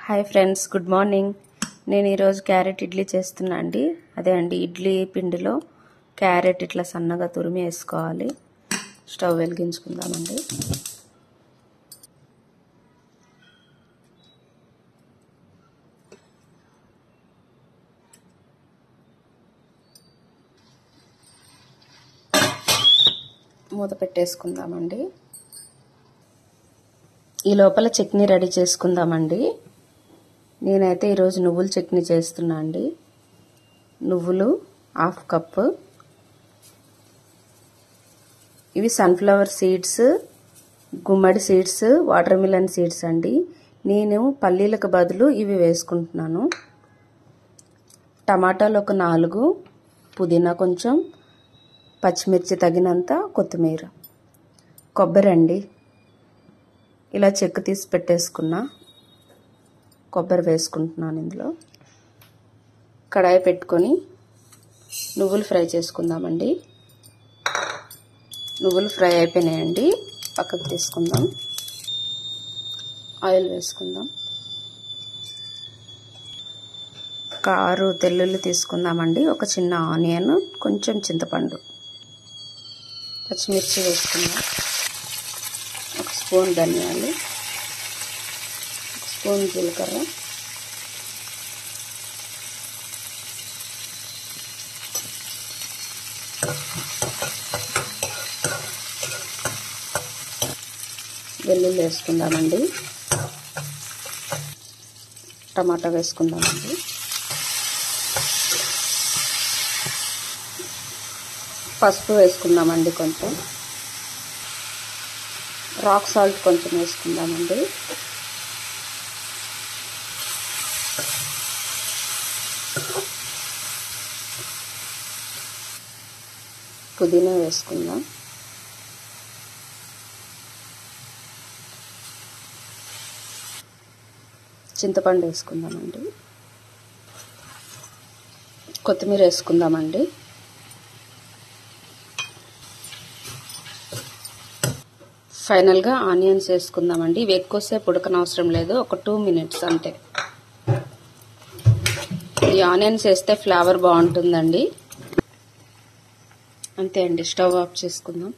Hi friends, good morning. నేను ఈరోజు carrot idli చేస్తున్నా అండి. అదే అండి, ఇడ్లీ పిండిలో క్యారెట్ ఇట్లా సన్నగా తురిమి వేసుకోవాలి. స్టవ్ వెలిగించుకుందామండి. మూత పెట్టేసుకుందామండి. ఈ లోపల చట్నీ రెడీ చేసుకుందామండి. నేనైతే ఈరోజు నువ్వుల చట్నీ చేస్తున్నా అండి. నువ్వులు 1/2 కప్పు, ఇవి సన్ఫ్లవర్ సీడ్స్, గుమ్మడి సీడ్స్, వాటర్ మిలన్ సీడ్స్ అండి. నేను పల్లీలకు బదులు ఇవి వేసుకుంటున్నాను. టమాటాలు ఒక 4, పుదీనా కొంచెం, పచ్చిమిర్చి తగినంత, కొత్తిమీర, కొబ్బరి అండి. ఇలా చెక్కు తీసి పెట్టేసుకున్నా. కొబ్బరి వేసుకుంటున్నాను ఇందులో. కడాయి పెట్టుకొని నువ్వులు ఫ్రై చేసుకుందామండి. నువ్వులు ఫ్రై అయిపోయినాయండి, పక్కకు తీసుకుందాం. ఆయిల్ వేసుకుందాం. 6 తెల్లుల్లి తీసుకుందామండి. ఒక చిన్న ఆనియన్, కొంచెం చింతపండు, పచ్చిమిర్చి వేసుకుందాం. 1 స్పూన్ ధనియాలు, 1 స్పూన్ జీలకర్ర, వెల్లుల్లి వేసుకుందామండి. టమాటా వేసుకుందామండి. పసుపు వేసుకుందామండి. కొంచెం రాక్ సాల్ట్ కొంచెం వేసుకుందామండి. పుదీనా వేసుకుందాం. చింతపండు వేసుకుందామండి. కొత్తిమీర వేసుకుందామండి. ఫైనల్గా ఆనియన్స్ వేసుకుందామండి. ఇవి ఎక్కువసేపు ఉడకనవసరం లేదు, ఒక 2 మినిట్స్ అంతే. ఈ ఆనియన్స్ వేస్తే ఫ్లేవర్ బాగుంటుందండి. అంతే అండి, స్టవ్ ఆఫ్ చేసుకుందాం.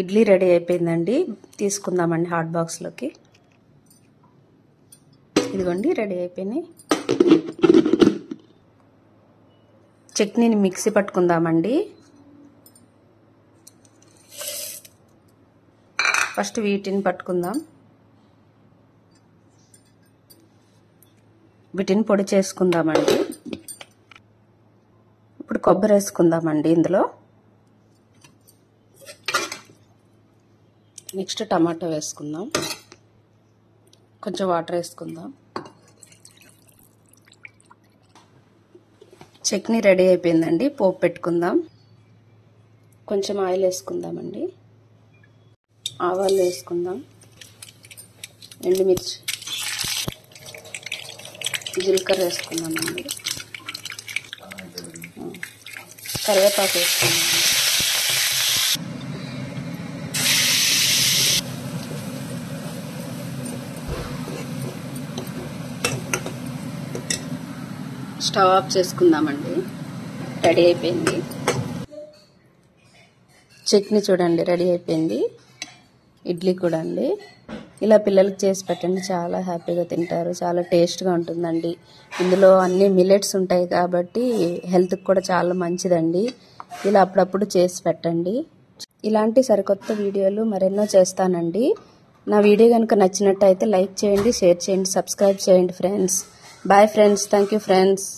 ఇడ్లీ రెడీ అయిపోయిందండి. తీసుకుందామండి హాట్ బాక్స్లోకి. ఇదిగోండి, రెడీ అయిపోయినాయి. చట్నీని మిక్సీ పట్టుకుందామండి. ఫస్ట్ వీటిని పట్టుకుందాం. వీటిని పొడి చేసుకుందామండి. ఇప్పుడు కొబ్బరి వేసుకుందామండి ఇందులో. నెక్స్ట్ టమాటో వేసుకుందాం. కొంచెం వాటర్ వేసుకుందాం. చట్నీ రెడీ అయిపోయిందండి. పోపు పెట్టుకుందాం. కొంచెం ఆయిల్ వేసుకుందామండి. ఆవాలు వేసుకుందాం. ఎండుమిర్చి, జీలకర్ర వేసుకుందామండి. కరివేపాకు వేసుకుందాం. స్టవ్ ఆఫ్ చేసుకుందామండి. రెడీ అయిపోయింది. చట్నీ చూడండి, రెడీ అయిపోయింది. ఇడ్లీ కూడా అండి. ఇలా పిల్లలకి చేసి పెట్టండి, చాలా హ్యాపీగా తింటారు. చాలా టేస్ట్గా ఉంటుందండి. ఇందులో అన్ని మిల్లెట్స్ ఉంటాయి కాబట్టి హెల్త్కి కూడా చాలా మంచిదండి. ఇలా అప్పుడప్పుడు చేసి పెట్టండి. ఇలాంటి సరికొత్త వీడియోలు మరెన్నో చేస్తానండి. నా వీడియో కనుక నచ్చినట్టయితే లైక్ చేయండి, షేర్ చేయండి, సబ్స్క్రైబ్ చేయండి friends. Bye friends. Thank you friends.